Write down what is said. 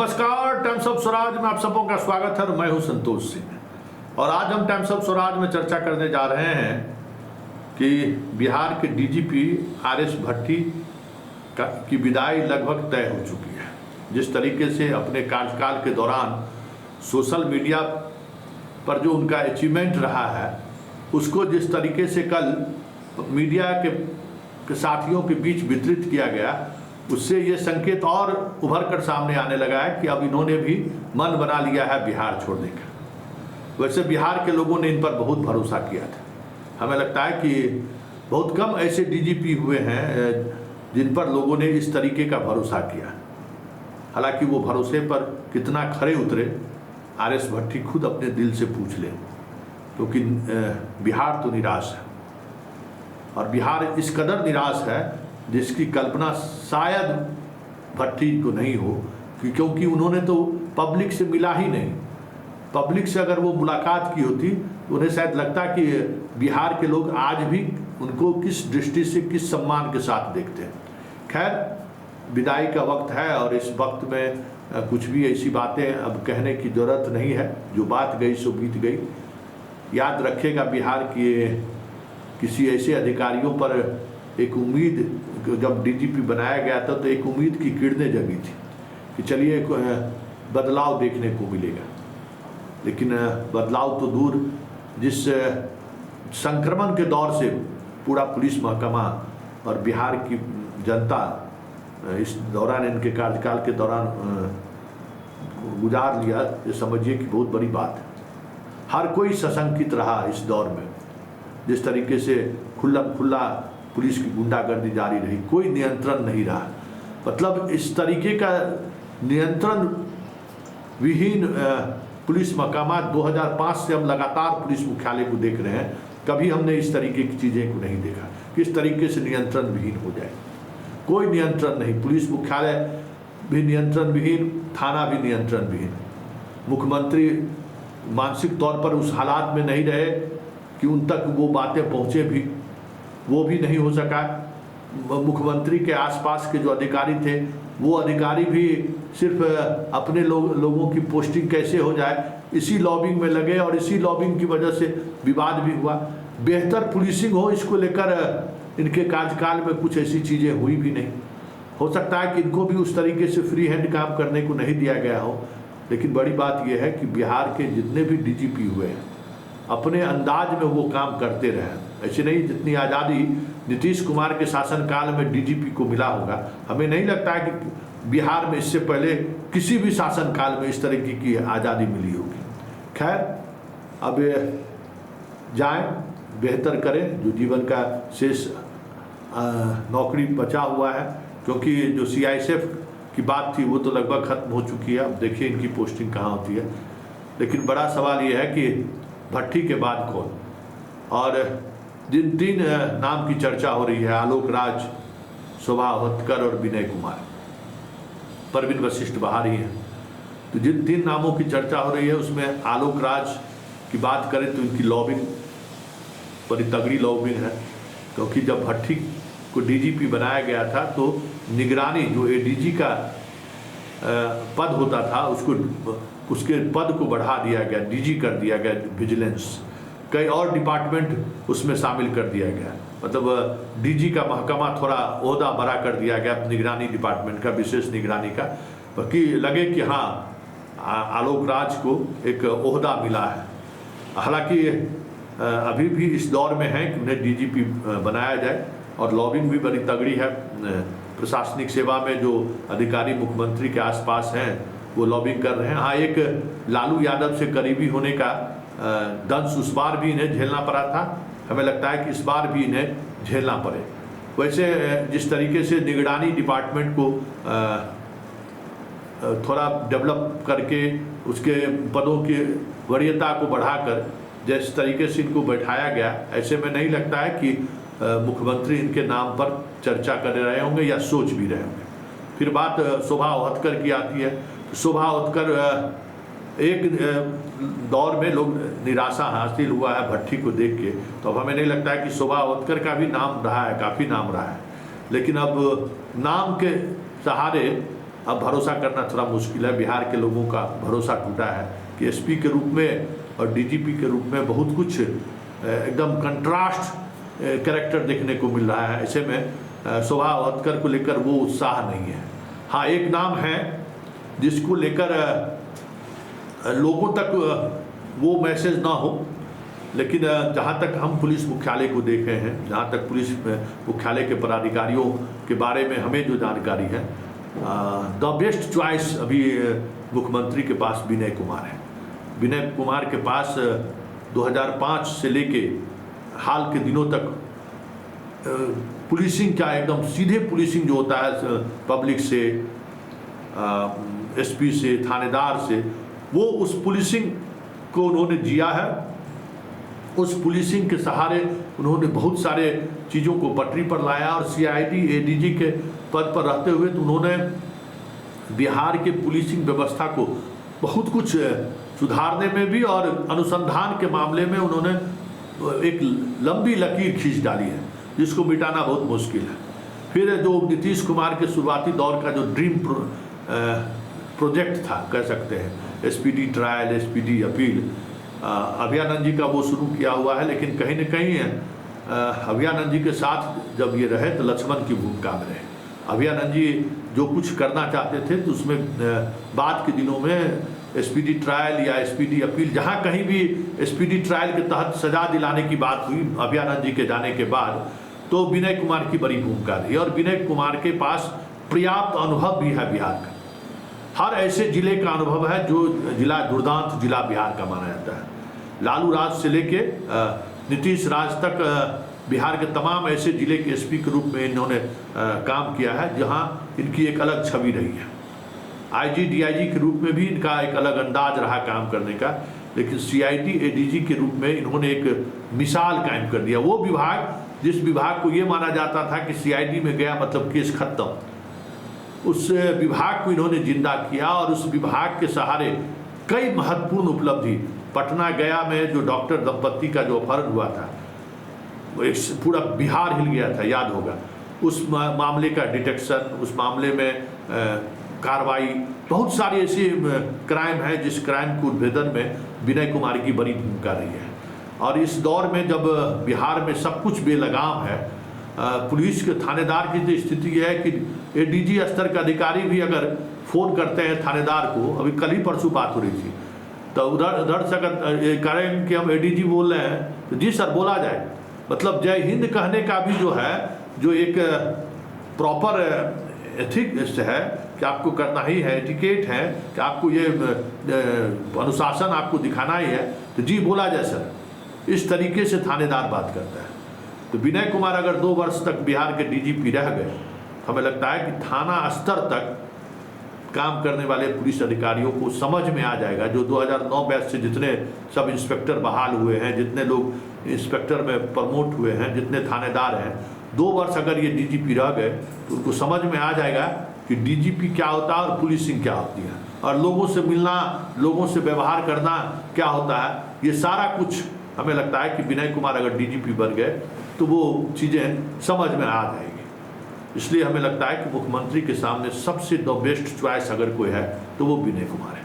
नमस्कार, times of Swaraj में आप सबों का स्वागत है और मैं हूं संतोष सिंह। और आज हम टाइम्स ऑफ स्वराज में चर्चा करने जा रहे हैं कि बिहार के डीजीपी आर.एस. भट्टी की विदाई लगभग तय हो चुकी है। जिस तरीके से अपने कार्यकाल के दौरान सोशल मीडिया पर जो उनका अचीवमेंट रहा है, उसको जिस तरीके से कल मीडिया के साथियों के बीच वितरित किया गया, उससे ये संकेत और उभर कर सामने आने लगा है कि अब इन्होंने भी मन बना लिया है बिहार छोड़ने का। वैसे बिहार के लोगों ने इन पर बहुत भरोसा किया था। हमें लगता है कि बहुत कम ऐसे डीजीपी हुए हैं जिन पर लोगों ने इस तरीके का भरोसा किया। हालांकि वो भरोसे पर कितना खरे उतरे, आर.एस. भट्टी खुद अपने दिल से पूछ लें, क्योंकि बिहार तो निराश है। और बिहार इस कदर निराश है जिसकी कल्पना शायद भट्टी को नहीं हो, क्योंकि उन्होंने तो पब्लिक से मिला ही नहीं। पब्लिक से अगर वो मुलाकात की होती तो उन्हें शायद लगता कि बिहार के लोग आज भी उनको किस दृष्टि से, किस सम्मान के साथ देखते हैं। खैर, विदाई का वक्त है और इस वक्त में कुछ भी ऐसी बातें अब कहने की ज़रूरत नहीं है। जो बात गई सो बीत गई। याद रखेगा बिहार के किसी ऐसे अधिकारियों पर एक उम्मीद, जब डीजीपी बनाया गया था तो एक उम्मीद की किरणें जगी थी कि चलिए बदलाव देखने को मिलेगा। लेकिन बदलाव तो दूर, जिस संक्रमण के दौर से पूरा पुलिस महकमा और बिहार की जनता इस दौरान, इनके कार्यकाल के दौरान गुजार लिया, ये समझिए कि बहुत बड़ी बात है। हर कोई सशंकित रहा इस दौर में। जिस तरीके से खुला पुलिस की गुंडागर्दी जारी रही, कोई नियंत्रण नहीं रहा। मतलब इस तरीके का नियंत्रण विहीन पुलिस महकमा 2005 से हम लगातार पुलिस मुख्यालय को देख रहे हैं। कभी हमने इस तरीके की चीज़ें को नहीं देखा, किस तरीके से नियंत्रण विहीन हो जाए। कोई नियंत्रण नहीं, पुलिस मुख्यालय भी नियंत्रण विहीन, थाना भी नियंत्रण विहीन। मुख्यमंत्री मानसिक तौर पर उस हालात में नहीं रहे कि उन तक वो बातें पहुँचे भी, वो भी नहीं हो सका। मुख्यमंत्री के आसपास के जो अधिकारी थे, वो अधिकारी भी सिर्फ अपने लोगों की पोस्टिंग कैसे हो जाए, इसी लॉबिंग में लगे और इसी लॉबिंग की वजह से विवाद भी हुआ। बेहतर पुलिसिंग हो, इसको लेकर इनके कार्यकाल में कुछ ऐसी चीज़ें हुई भी नहीं। हो सकता है कि इनको भी उस तरीके से फ्री हैंड काम करने को नहीं दिया गया हो। लेकिन बड़ी बात यह है कि बिहार के जितने भी डीजीपी हुए हैं, अपने अंदाज में वो काम करते रहे। ऐसे नहीं, जितनी आज़ादी नीतीश कुमार के शासनकाल में डीजीपी को मिला होगा, हमें नहीं लगता है कि बिहार में इससे पहले किसी भी शासनकाल में इस तरीके की आज़ादी मिली होगी। खैर, अब जाएं, बेहतर करें। जो जीवन का शेष नौकरी बचा हुआ है, क्योंकि जो CISF की बात थी वो तो लगभग खत्म हो चुकी है। अब देखिए इनकी पोस्टिंग कहाँ होती है। लेकिन बड़ा सवाल ये है कि भट्टी के बाद कौन। और जिन तीन नाम की चर्चा हो रही है, आलोक राज, शोभा अवतकर और विनय कुमार, परवीन वशिष्ठ बाहर ही हैं। तो जिन तीन नामों की चर्चा हो रही है उसमें आलोक राज की बात करें तो इनकी लॉबिंग बड़ी तगड़ी लॉबिंग है। क्योंकि जब भट्टी को डीजीपी बनाया गया था तो निगरानी, जो ADG का पद होता था, उसके पद को बढ़ा दिया गया, DG कर दिया गया, विजिलेंस। कई और डिपार्टमेंट उसमें शामिल कर दिया गया। मतलब DG का महकमा थोड़ा ओहदा बड़ा कर दिया गया निगरानी डिपार्टमेंट का, विशेष निगरानी का, बाकी लगे कि हाँ, आलोक राज को एक ओहदा मिला है। हालांकि अभी भी इस दौर में है कि उन्हें DGP बनाया जाए। और लॉबिंग भी बड़ी तगड़ी है। प्रशासनिक सेवा में जो अधिकारी मुख्यमंत्री के आसपास हैं वो लॉबिंग कर रहे हैं। हाँ, एक लालू यादव से करीबी होने का दंश उस बार भी इन्हें झेलना पड़ा था। हमें लगता है कि इस बार भी इन्हें झेलना पड़े। वैसे जिस तरीके से निगरानी डिपार्टमेंट को थोड़ा डेवलप करके उसके पदों की वरीयता को बढ़ाकर जिस तरीके से इनको बैठाया गया, ऐसे में नहीं लगता है कि मुख्यमंत्री इनके नाम पर चर्चा कर रहे होंगे या सोच भी रहे होंगे। फिर बात शोभा अवतकर की आती है। शोभा अवतकर एक दौर में लोग निराशा हासिल हुआ है भट्टी को देख के, तो अब हमें नहीं लगता है कि शोभा अवतकर का भी नाम रहा है, काफ़ी नाम रहा है। लेकिन अब नाम के सहारे अब भरोसा करना थोड़ा मुश्किल है। बिहार के लोगों का भरोसा टूटा है कि एसपी के रूप में और डीजीपी के रूप में बहुत कुछ एकदम कंट्रास्ट कैरेक्टर देखने को मिल रहा है। ऐसे में शोभा अवतकर को लेकर वो उत्साह नहीं है। हाँ, एक नाम है जिसको लेकर लोगों तक वो मैसेज ना हो, लेकिन जहाँ तक हम पुलिस मुख्यालय को देखे हैं, जहाँ तक पुलिस मुख्यालय के पदाधिकारियों के बारे में हमें जो जानकारी है, द बेस्ट चॉइस अभी मुख्यमंत्री के पास विनय कुमार है। विनय कुमार के पास 2005 से लेके हाल के दिनों तक पुलिसिंग क्या एकदम सीधे पुलिसिंग जो होता है पब्लिक से, एसपी से, थानेदार से, वो उस पुलिसिंग को उन्होंने जिया है। उस पुलिसिंग के सहारे उन्होंने बहुत सारे चीज़ों को पटरी पर लाया और सीआईडी एडीजी के पद पर रहते हुए तो उन्होंने बिहार के पुलिसिंग व्यवस्था को बहुत कुछ सुधारने में भी और अनुसंधान के मामले में उन्होंने एक लंबी लकीर खींच डाली है जिसको मिटाना बहुत मुश्किल है। फिर जो नीतीश कुमार के शुरुआती दौर का जो ड्रीम प्रोजेक्ट था कह सकते हैं, SPD trial, SPD appeal, Abhayanand ji का वो शुरू किया हुआ है, लेकिन कहीं न कहीं अभयानंद जी के साथ जब ये रहे तो लक्ष्मण की भूमिका में रहे। अभयानंद जी जो कुछ करना चाहते थे तो उसमें बाद के दिनों में एसपीडी ट्रायल या एसपीडी अपील, जहाँ कहीं भी एसपीडी ट्रायल के तहत सजा दिलाने की बात हुई अभयानंद जी के जाने के बाद, तो विनय कुमार की बड़ी भूमिका रही। और विनय कुमार के पास पर्याप्त अनुभव भी है बिहार का, हर ऐसे जिले का अनुभव है जो जिला दुर्दांत जिला बिहार का माना जाता है। लालू राज से लेके नीतीश राज तक बिहार के तमाम ऐसे जिले के एसपी के रूप में इन्होंने काम किया है जहां इनकी एक अलग छवि रही है। आईजी डीआईजी के रूप में भी इनका एक अलग अंदाज रहा काम करने का, लेकिन सीआईडी एडीजी के रूप में इन्होंने एक मिसाल कायम कर दिया। वो विभाग जिस विभाग को ये माना जाता था कि सीआईडी में गया मतलब केस खत्म, उस विभाग को इन्होंने जिंदा किया और उस विभाग के सहारे कई महत्वपूर्ण उपलब्धि, पटना गया में जो डॉक्टर दंपति का जो अपहरण हुआ था, वो एक पूरा बिहार हिल गया था, याद होगा। उस मामले का डिटेक्शन, उस मामले में कार्रवाई, बहुत सारी ऐसी क्राइम है जिस क्राइम को उद्भेदन में विनय कुमार की बड़ी भूमिका रही है। और इस दौर में जब बिहार में सब कुछ बेलगाम है, पुलिस के थानेदार की तो स्थिति है कि एडीजी स्तर का अधिकारी भी अगर फ़ोन करते हैं थानेदार को, अभी कल ही परसों बात हो रही थी, तो उधर से अगर करें कि हम एडीजी बोल रहे हैं तो जी सर बोला जाए, मतलब जय हिंद कहने का भी जो है, जो एक प्रॉपर एथिक्स है कि आपको करना ही है, एटिकेट है कि आपको ये अनुशासन आपको दिखाना ही है, तो जी बोला जाए सर, इस तरीके से थानेदार बात करता है। तो विनय कुमार अगर 2 वर्ष तक बिहार के डीजीपी रह गए, हमें लगता है कि थाना स्तर तक काम करने वाले पुलिस अधिकारियों को समझ में आ जाएगा। जो 2009 बैच से जितने सब इंस्पेक्टर बहाल हुए हैं, जितने लोग इंस्पेक्टर में प्रमोट हुए हैं, जितने थानेदार हैं, 2 वर्ष अगर ये डीजीपी रह गए तो उनको समझ में आ जाएगा कि डीजीपी क्या होता है और पुलिसिंग क्या होती है, और लोगों से मिलना, लोगों से व्यवहार करना क्या होता है, ये सारा कुछ हमें लगता है कि विनय कुमार अगर डीजीपी बन गए तो वो चीज़ें समझ में आ जाएगी। इसलिए हमें लगता है कि मुख्यमंत्री के सामने सबसे द बेस्ट चॉइस अगर कोई है तो वो विनय कुमार है।